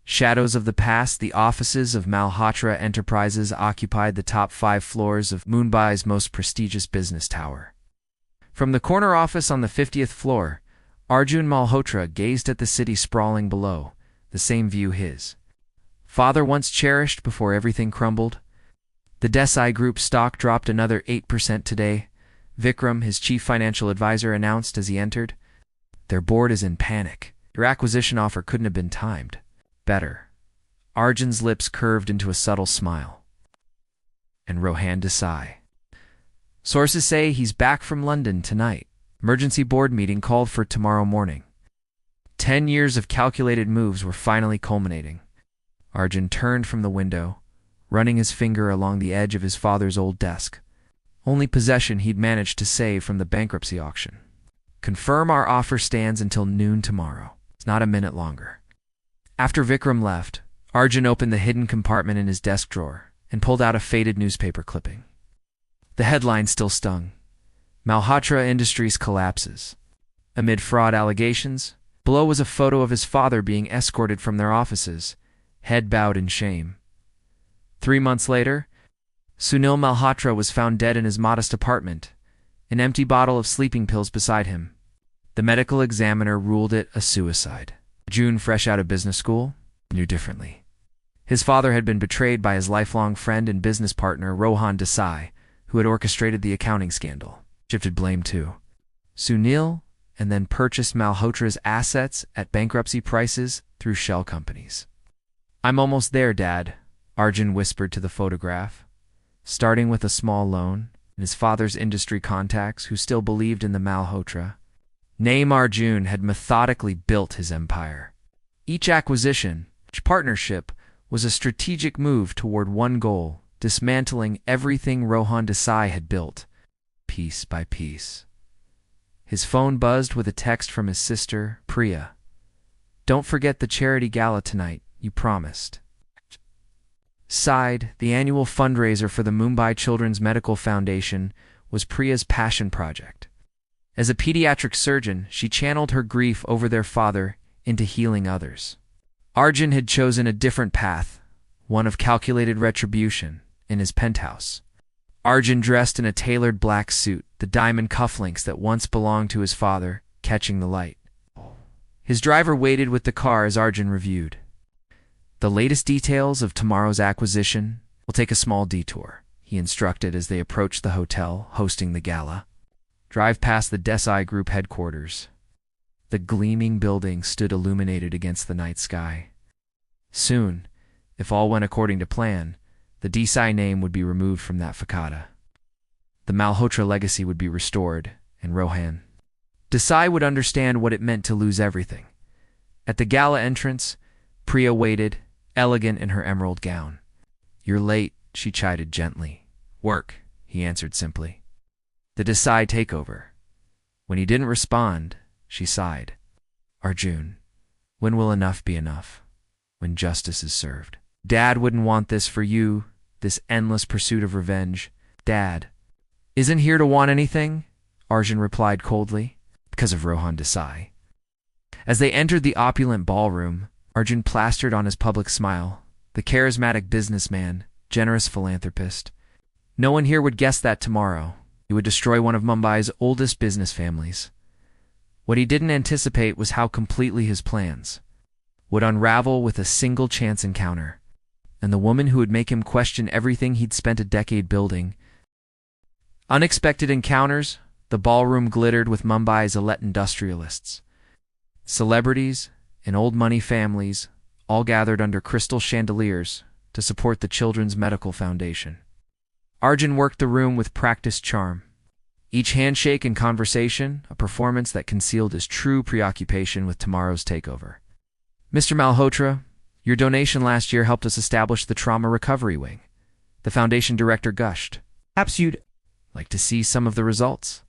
Shadows of the past, the offices of Malhotra Enterprises occupied the top 5 floors of Mumbai's most prestigious business tower. From the corner office on the 50th floor, Arjun Malhotra gazed at the city sprawling below, the same view his father once cherished before everything crumbled. The Desai Group stock dropped another 8% today. Vikram, his chief financial advisor, announced as he entered. Their board is in panic. Your acquisition offer couldn't have been timed better. Arjun's lips curved into a subtle smile. And Rohan Desai. Sources say he's back from London tonight. Emergency board meeting called for tomorrow morning. 10 years of calculated moves were finally culminating. Arjun turned from the window, running his finger along the edge of his father's old desk. Only possession he'd managed to save from the bankruptcy auction. Confirm our offer stands until noon tomorrow. It's not a minute longer. After Vikram left, Arjun opened the hidden compartment in his desk drawer and pulled out a faded newspaper clipping. The headline still stung. Malhotra Industries collapses. Amid fraud allegations, below was a photo of his father being escorted from their offices, head bowed in shame. 3 months later, Sunil Malhotra was found dead in his modest apartment, an empty bottle of sleeping pills beside him. The medical examiner ruled it a suicide. June, fresh out of business school, knew differently. His father had been betrayed by his lifelong friend and business partner, Rohan Desai, who had orchestrated the accounting scandal. Shifted blame to Sunil, and then purchased Malhotra's assets at bankruptcy prices through shell companies. I'm almost there, Dad, Arjun whispered to the photograph. Starting with a small loan, and his father's industry contacts who still believed in the Malhotra. Name Arjun had methodically built his empire. Each acquisition, each partnership, was a strategic move toward one goal, dismantling everything Rohan Desai had built, piece by piece. His phone buzzed with a text from his sister, Priya. Don't forget the charity gala tonight, you promised. Sighed, the annual fundraiser for the Mumbai Children's Medical Foundation was Priya's passion project. As a pediatric surgeon, she channeled her grief over their father into healing others. Arjun had chosen a different path, one of calculated retribution, in his penthouse. Arjun dressed in a tailored black suit, the diamond cufflinks that once belonged to his father, catching the light. His driver waited with the car as Arjun reviewed. The latest details of tomorrow's acquisition will take a small detour, he instructed as they approached the hotel hosting the gala. Drive past the Desai Group headquarters. The gleaming building stood illuminated against the night sky. Soon, if all went according to plan, the Desai name would be removed from that facade. The Malhotra legacy would be restored, and Rohan Desai would understand what it meant to lose everything. At the gala entrance, Priya waited, elegant in her emerald gown. You're late, she chided gently. Work, he answered simply. The Desai takeover. When he didn't respond, she sighed. Arjun, when will enough be enough? When justice is served. Dad wouldn't want this for you, this endless pursuit of revenge. Dad isn't here to want anything, Arjun replied coldly, because of Rohan Desai. As they entered the opulent ballroom, Arjun plastered on his public smile, the charismatic businessman, generous philanthropist. No one here would guess that tomorrow. He would destroy one of Mumbai's oldest business families. What he didn't anticipate was how completely his plans would unravel with a single chance encounter, and the woman who would make him question everything he'd spent a decade building. Unexpected encounters, the ballroom glittered with Mumbai's elite industrialists. Celebrities and old money families all gathered under crystal chandeliers to support the Children's Medical Foundation. Arjun worked the room with practiced charm. Each handshake and conversation, a performance that concealed his true preoccupation with tomorrow's takeover. Mr. Malhotra, your donation last year helped us establish the trauma recovery wing. The foundation director gushed. Perhaps you'd like to see some of the results.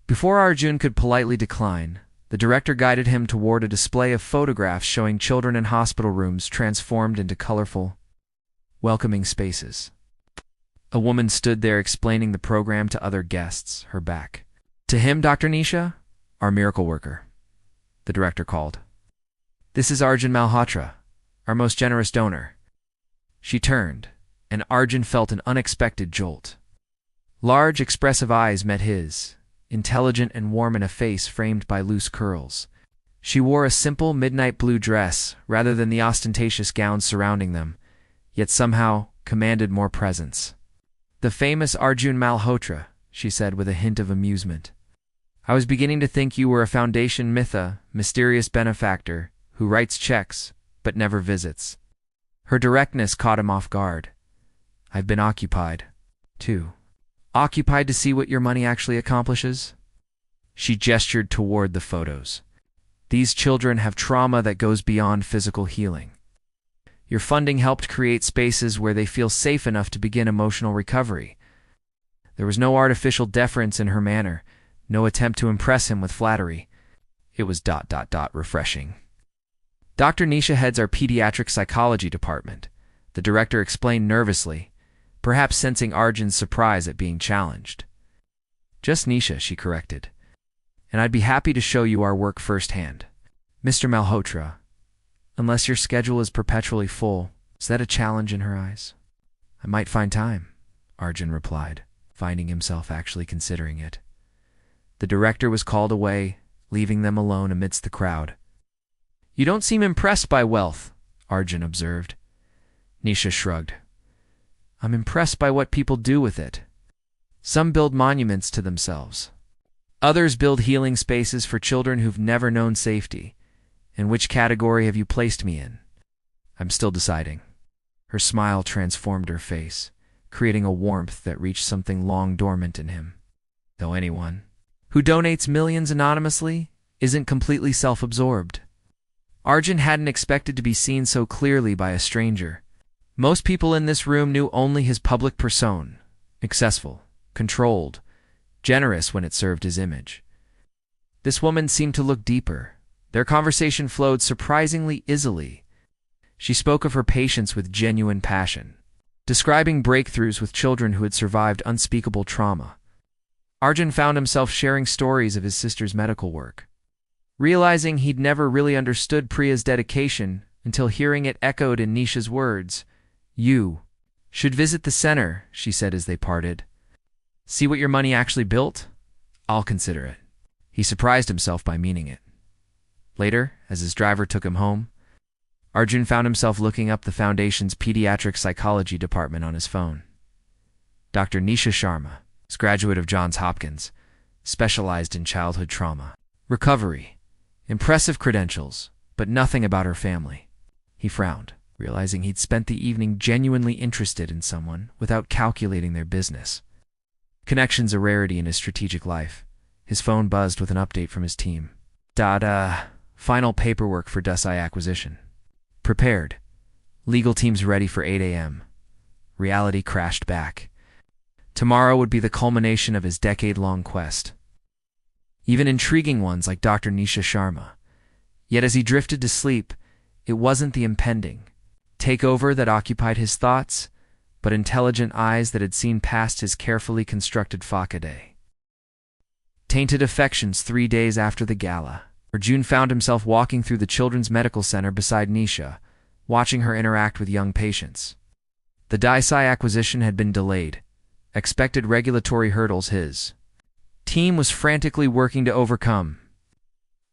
Before Arjun could politely decline, the director guided him toward a display of photographs showing children in hospital rooms transformed into colorful, welcoming spaces. A woman stood there explaining the program to other guests, her back to him. Dr. Nisha, our miracle worker, the director called. This is Arjun Malhotra, our most generous donor. She turned, and Arjun felt an unexpected jolt. Large, expressive eyes met his, intelligent and warm in a face framed by loose curls. She wore a simple midnight blue dress rather than the ostentatious gowns surrounding them, yet somehow commanded more presence. "The famous Arjun Malhotra," she said with a hint of amusement. "I was beginning to think you were a foundation myth, a mysterious benefactor who writes checks but never visits." Her directness caught him off guard. "I've been occupied, too." "Occupied to see what your money actually accomplishes?" She gestured toward the photos. "These children have trauma that goes beyond physical healing. Your funding helped create spaces where they feel safe enough to begin emotional recovery." There was no artificial deference in her manner, no attempt to impress him with flattery. It was ... refreshing. "Dr. Nisha heads our pediatric psychology department," the director explained nervously, perhaps sensing Arjun's surprise at being challenged. "Just Nisha," she corrected. "And I'd be happy to show you our work firsthand." "Mr. Malhotra, unless your schedule is perpetually full," is that a challenge in her eyes? "I might find time," Arjun replied, finding himself actually considering it. The director was called away, leaving them alone amidst the crowd. "You don't seem impressed by wealth," Arjun observed. Nisha shrugged. "I'm impressed by what people do with it. Some build monuments to themselves. Others build healing spaces for children who've never known safety. In which category have you placed me in?" "I'm still deciding." Her smile transformed her face, creating a warmth that reached something long dormant in him. Though anyone who donates millions anonymously isn't completely self-absorbed. Arjun hadn't expected to be seen so clearly by a stranger. Most people in this room knew only his public persona, successful, controlled, generous when it served his image. This woman seemed to look deeper. Their conversation flowed surprisingly easily. She spoke of her patients with genuine passion, describing breakthroughs with children who had survived unspeakable trauma. Arjun found himself sharing stories of his sister's medical work, realizing he'd never really understood Priya's dedication until hearing it echoed in Nisha's words. "You should visit the center," she said as they parted. "See what your money actually built? I'll consider it." He surprised himself by meaning it. Later, as his driver took him home, Arjun found himself looking up the Foundation's pediatric psychology department on his phone. Dr. Nisha Sharma, graduate of Johns Hopkins, specialized in childhood trauma recovery. Impressive credentials, but nothing about her family. He frowned, realizing he'd spent the evening genuinely interested in someone without calculating their business. Connection's a rarity in his strategic life. His phone buzzed with an update from his team. Final paperwork for Desai acquisition. Prepared. Legal team's ready for 8 a.m. Reality crashed back. Tomorrow would be the culmination of his decade-long quest. Even intriguing ones like Dr. Nisha Sharma. Yet as he drifted to sleep, it wasn't the impending takeover that occupied his thoughts, but intelligent eyes that had seen past his carefully constructed facade. Tainted affections 3 days after the gala. Arjun found himself walking through the Children's Medical Center beside Nisha, watching her interact with young patients. The Desai acquisition had been delayed. Expected regulatory hurdles his team was frantically working to overcome.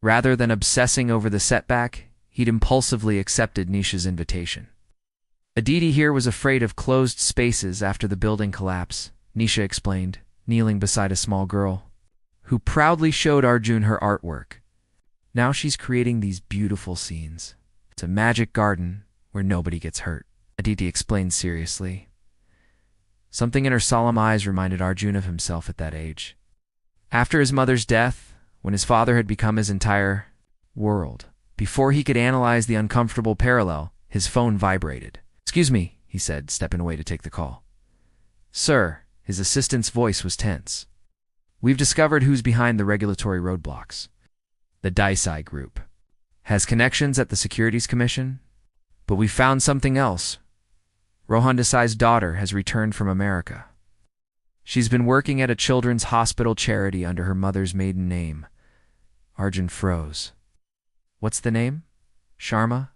Rather than obsessing over the setback, he'd impulsively accepted Nisha's invitation. Aditi here was afraid of closed spaces after the building collapse, Nisha explained, kneeling beside a small girl, who proudly showed Arjun her artwork. Now she's creating these beautiful scenes. It's a magic garden where nobody gets hurt, Aditi explained seriously. Something in her solemn eyes reminded Arjun of himself at that age. After his mother's death, when his father had become his entire world, before he could analyze the uncomfortable parallel, his phone vibrated. "Excuse me," he said, stepping away to take the call. "Sir," his assistant's voice was tense. "We've discovered who's behind the regulatory roadblocks. The Desai Group has connections at the Securities Commission, but we found something else. Rohan Desai's daughter has returned from America. She's been working at a children's hospital charity under her mother's maiden name." Arjun froze. "What's the name? Sharma?"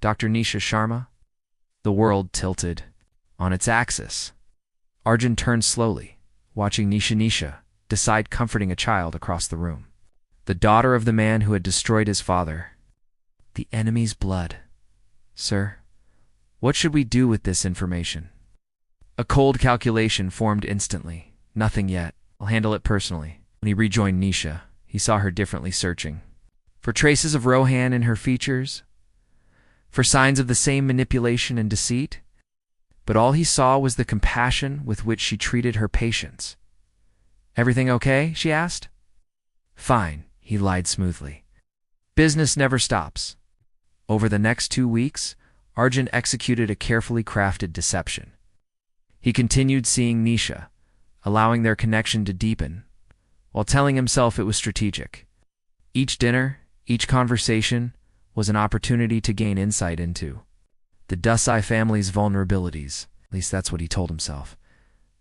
Dr. Nisha Sharma? The world tilted on its axis. Arjun turned slowly, watching Nisha decide comforting a child across the room. The daughter of the man who had destroyed his father. The enemy's blood. Sir, what should we do with this information? A cold calculation formed instantly. Nothing yet. I'll handle it personally. When he rejoined Nisha, he saw her differently, searching for traces of Rohan in her features, for signs of the same manipulation and deceit. But all he saw was the compassion with which she treated her patients. Everything okay? She asked. Fine, he lied smoothly. Business never stops. Over the next 2 weeks, Arjun executed a carefully crafted deception. He continued seeing Nisha, allowing their connection to deepen, while telling himself it was strategic. Each dinner, each conversation, was an opportunity to gain insight into the Desai family's vulnerabilities. At least that's what he told himself.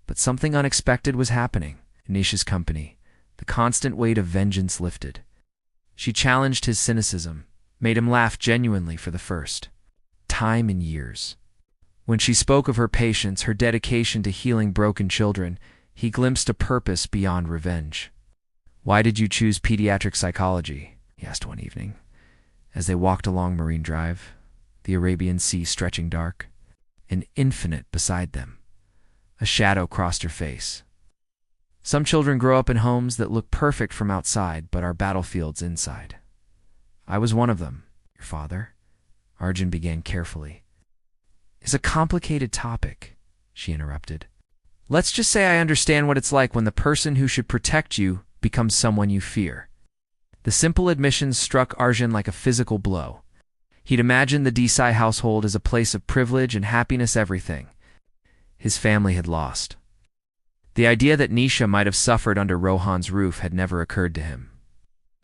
But something unexpected was happening. In Nisha's company, the constant weight of vengeance lifted. She challenged his cynicism, made him laugh genuinely for the first time in years. When she spoke of her patience, her dedication to healing broken children, he glimpsed a purpose beyond revenge. Why did you choose pediatric psychology? He asked one evening, as they walked along Marine Drive, the Arabian Sea stretching dark. An infinite beside them. A shadow crossed her face. Some children grow up in homes that look perfect from outside, but are battlefields inside. I was one of them. Your father, Arjun began carefully, is a complicated topic, she interrupted. Let's just say I understand what it's like when the person who should protect you becomes someone you fear. The simple admission struck Arjun like a physical blow. He'd imagined the Desai household as a place of privilege and happiness, everything his family had lost. The idea that Nisha might have suffered under Rohan's roof had never occurred to him.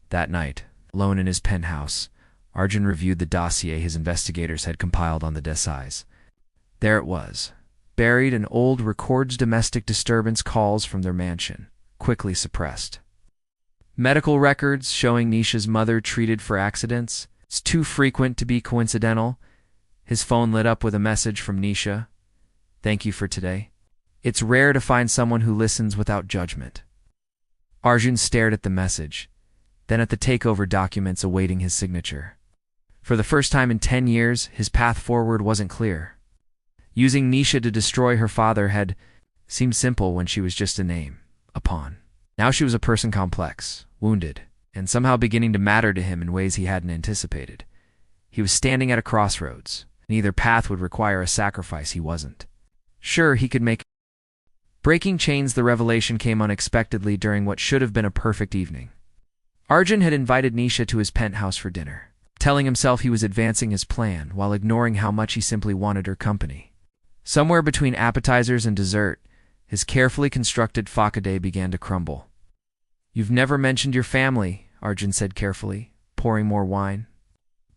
That night, alone in his penthouse, Arjun reviewed the dossier his investigators had compiled on the Desais. There it was, buried in old records, domestic disturbance calls from their mansion, quickly suppressed. Medical records showing Nisha's mother treated for accidents. It's too frequent to be coincidental. His phone lit up with a message from Nisha. Thank you for today. It's rare to find someone who listens without judgment. Arjun stared at the message, then at the takeover documents awaiting his signature. For the first time in 10 years, his path forward wasn't clear. Using Nisha to destroy her father had seemed simple when she was just a name, a pawn. Now she was a person complex, wounded, and somehow beginning to matter to him in ways he hadn't anticipated. He was standing at a crossroads, and either path would require a sacrifice he wasn't sure he could make. Breaking chains, the revelation came unexpectedly during what should have been a perfect evening. Arjun had invited Nisha to his penthouse for dinner, telling himself he was advancing his plan while ignoring how much he simply wanted her company. Somewhere between appetizers and dessert, his carefully constructed facade began to crumble. You've never mentioned your family, Arjun said carefully, pouring more wine.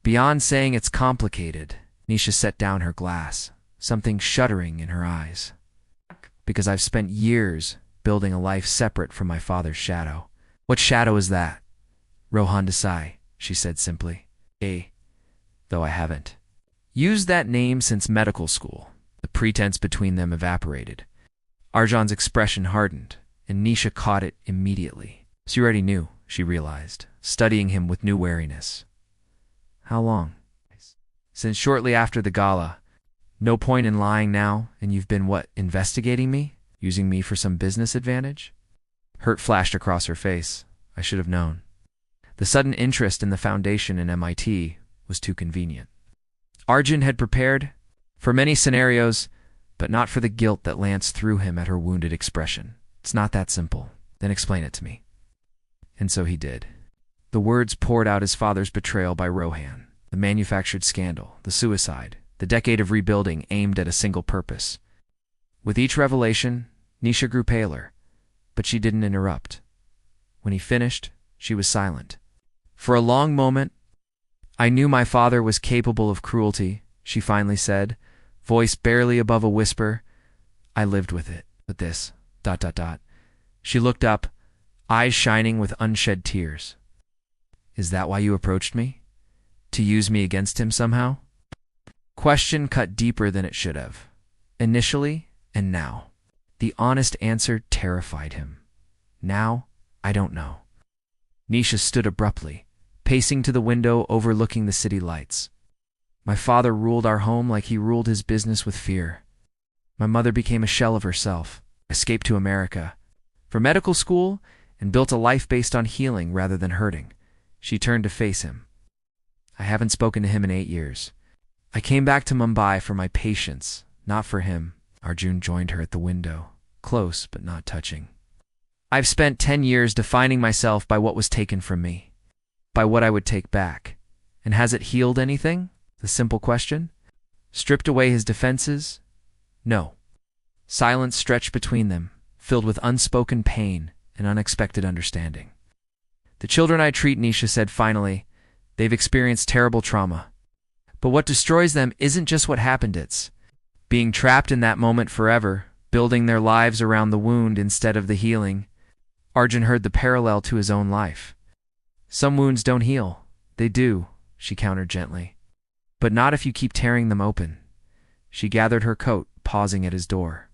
Beyond saying it's complicated, Nisha set down her glass, something shuddering in her eyes. Because I've spent years building a life separate from my father's shadow. What shadow is that? Rohan Desai, she said simply. Though I haven't used that name since medical school. The pretense between them evaporated. Arjun's expression hardened, and Nisha caught it immediately. She already knew, she realized, studying him with new wariness. How long? Since shortly after the gala. No point in lying now, and you've been, investigating me? Using me for some business advantage? Hurt flashed across her face. I should have known. The sudden interest in the foundation in MIT was too convenient. Arjun had prepared for many scenarios, but not for the guilt that lanced through him at her wounded expression. It's not that simple. Then explain it to me. And so he did. The words poured out: his father's betrayal by Rohan, the manufactured scandal, the suicide, the decade of rebuilding aimed at a single purpose. With each revelation, Nisha grew paler, but she didn't interrupt. When he finished, she was silent. For a long moment, I knew my father was capable of cruelty, she finally said, voice barely above a whisper. I lived with it. But this, ... She looked up, eyes shining with unshed tears. Is that why you approached me? To use me against him somehow? Question cut deeper than it should have. Initially and now. The honest answer terrified him. Now, I don't know. Nisha stood abruptly, pacing to the window overlooking the city lights. My father ruled our home like he ruled his business with fear. My mother became a shell of herself, escaped to America for medical school, and built a life based on healing rather than hurting. She turned to face him. I haven't spoken to him in 8 years. I came back to Mumbai for my patients, not for him. Arjun joined her at the window, close but not touching. I've spent 10 years defining myself by what was taken from me, by what I would take back. And has it healed anything? The simple question. Stripped away his defenses? No. Silence stretched between them, filled with unspoken pain and unexpected understanding. The children I treat, Nisha said finally, they've experienced terrible trauma. But what destroys them isn't just what happened, it's being trapped in that moment forever, building their lives around the wound instead of the healing. Arjun heard the parallel to his own life. Some wounds don't heal. They do, she countered gently. But not if you keep tearing them open. She gathered her coat, pausing at his door.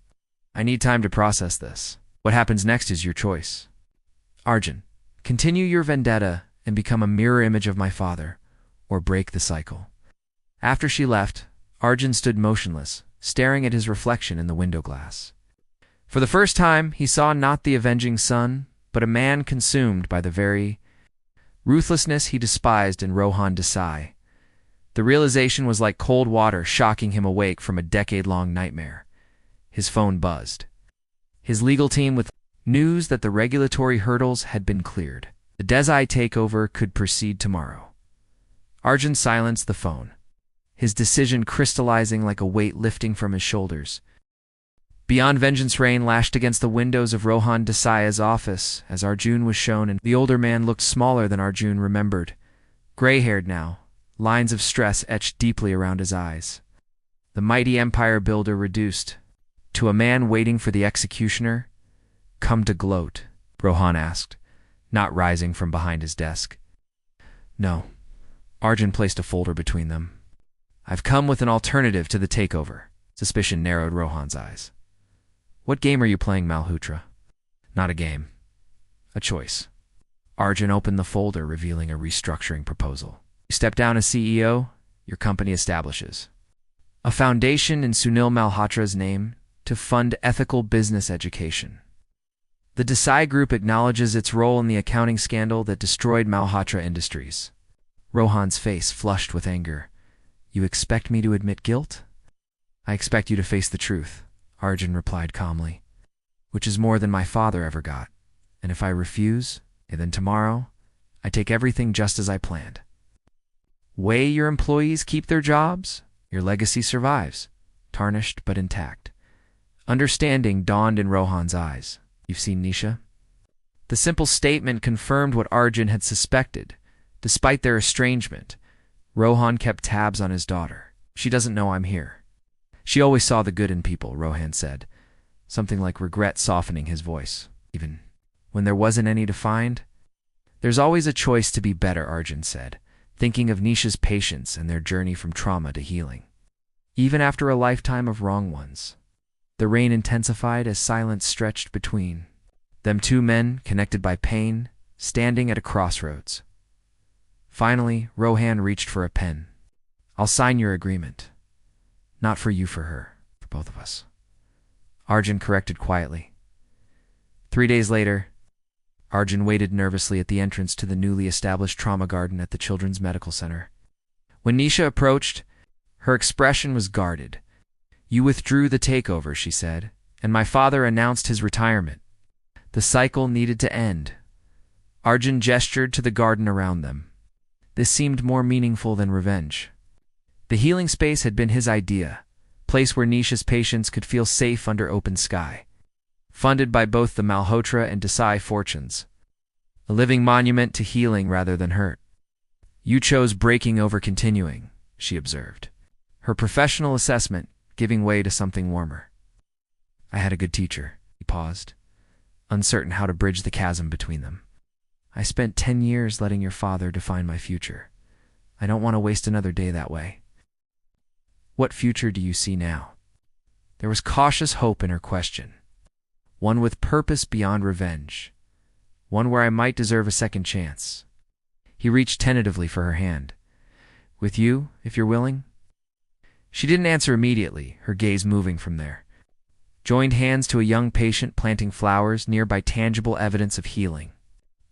I need time to process this. What happens next is your choice. Arjun, continue your vendetta and become a mirror image of my father, or break the cycle. After she left, Arjun stood motionless, staring at his reflection in the window glass. For the first time, he saw not the avenging son, but a man consumed by the very ruthlessness he despised in Rohan Desai. The realization was like cold water shocking him awake from a decade-long nightmare. His phone buzzed. His legal team with news that the regulatory hurdles had been cleared. The Desai takeover could proceed tomorrow. Arjun silenced the phone, his decision crystallizing like a weight lifting from his shoulders. Beyond vengeance rain lashed against the windows of Rohan Desai's office as Arjun was shown, and the older man looked smaller than Arjun remembered. Gray-haired now, lines of stress etched deeply around his eyes. The mighty empire builder reduced to a man waiting for the executioner. Come to gloat? Rohan asked, not rising from behind his desk. No. Arjun placed a folder between them. I've come with an alternative to the takeover. Suspicion narrowed Rohan's eyes. What game are you playing, Malhotra? Not a game. A choice. Arjun opened the folder, revealing a restructuring proposal. You step down as CEO, your company establishes a foundation in Sunil Malhotra's name to fund ethical business education. The Desai Group acknowledges its role in the accounting scandal that destroyed Malhotra Industries. Rohan's face flushed with anger. You expect me to admit guilt? I expect you to face the truth, Arjun replied calmly, which is more than my father ever got. And if I refuse, then tomorrow, I take everything just as I planned. Way your employees keep their jobs, your legacy survives, tarnished but intact. Understanding dawned in Rohan's eyes. You've seen Nisha? The simple statement confirmed what Arjun had suspected. Despite their estrangement, Rohan kept tabs on his daughter. She doesn't know I'm here. She always saw the good in people, Rohan said, something like regret softening his voice. Even when there wasn't any to find? There's always a choice to be better, Arjun said, thinking of Nisha's patience and their journey from trauma to healing. Even after a lifetime of wrong ones. The rain intensified as silence stretched between them, two men connected by pain, standing at a crossroads. Finally, Rohan reached for a pen. I'll sign your agreement. Not for you, for her, for both of us. Arjun corrected quietly. 3 days later, Arjun waited nervously at the entrance to the newly established trauma garden at the Children's Medical Center. When Nisha approached, her expression was guarded. You withdrew the takeover, she said, and my father announced his retirement. The cycle needed to end. Arjun gestured to the garden around them. This seemed more meaningful than revenge. The healing space had been his idea, place where Nisha's patients could feel safe under open sky. Funded by both the Malhotra and Desai fortunes. A living monument to healing rather than hurt. You chose breaking over continuing, she observed. Her professional assessment giving way to something warmer. I had a good teacher, he paused, uncertain how to bridge the chasm between them. I spent 10 years letting your father define my future. I don't want to waste another day that way. What future do you see now? There was cautious hope in her question, one with purpose beyond revenge, one where I might deserve a second chance. He reached tentatively for her hand. With you, if you're willing? She didn't answer immediately, her gaze moving from there. Joined hands to a young patient planting flowers nearby, tangible evidence of healing.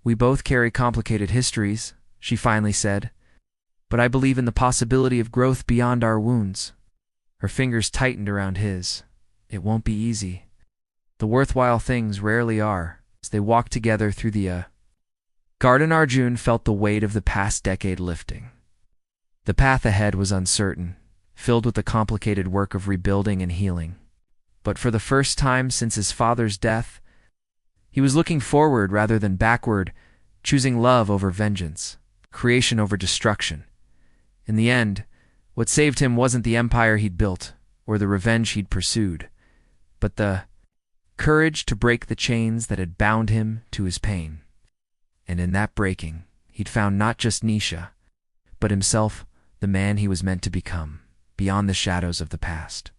We both carry complicated histories, she finally said, but I believe in the possibility of growth beyond our wounds. Her fingers tightened around his. It won't be easy. The worthwhile things rarely are. As they walked together through the garden, Arjun felt the weight of the past decade lifting. The path ahead was uncertain, filled with the complicated work of rebuilding and healing. But for the first time since his father's death, he was looking forward rather than backward, choosing love over vengeance, creation over destruction. In the end, what saved him wasn't the empire he'd built or the revenge he'd pursued, but the courage to break the chains that had bound him to his pain. And in that breaking, he'd found not just Nisha, but himself, the man he was meant to become, beyond the shadows of the past.